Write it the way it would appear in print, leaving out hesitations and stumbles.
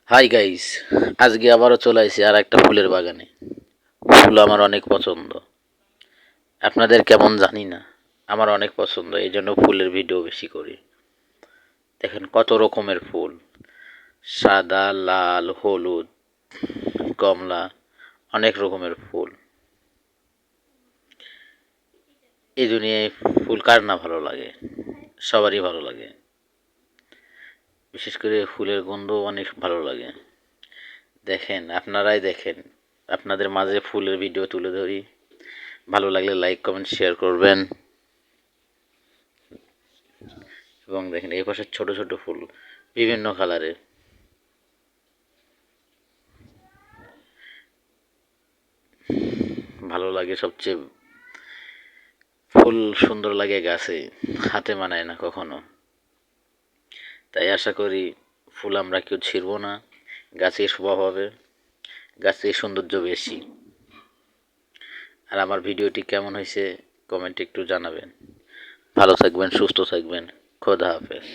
Hi guys, আজকে আবারও চলে আসি আর একটা ফুলের বাগানে। ফুল আমার অনেক পছন্দ। আপনাদের কেমন জানি না, আমার অনেক পছন্দ, এই জন্য ফুলের ভিডিও বেশি করি। দেখেন কত রকমের ফুল, সাদা, লাল, হলুদ, কমলা, অনেক রকমের ফুল। এই দুনিয়ায় ফুল কার না ভালো লাগে, সবারই ভালো লাগে। বিশেষ করে ফুলের গন্ধ অনেক ভালো লাগে। দেখেন, আপনারাই দেখেন, আপনাদের মাঝে ফুলের ভিডিও তুলে ধরি। ভালো লাগলে লাইক কমেন্ট শেয়ার করবেন। এবং দেখেন এই পাশে ছোট ছোট ফুল বিভিন্ন কালারের। ভালো লাগে সবচেয়ে, ফুল সুন্দর লাগে গাছে, হাতে মানায় না কখনো। তাই আশা করি ফুল আমরা কেউ ছিঁড়বো না, গাছেই শোভা পাবে, গাছের সৌন্দর্য বেশি। আর আমার ভিডিওটি কেমন হয়েছে কমেন্টে একটু জানাবেন। ভালো থাকবেন, সুস্থ থাকবেন। খোদা হাফেজ।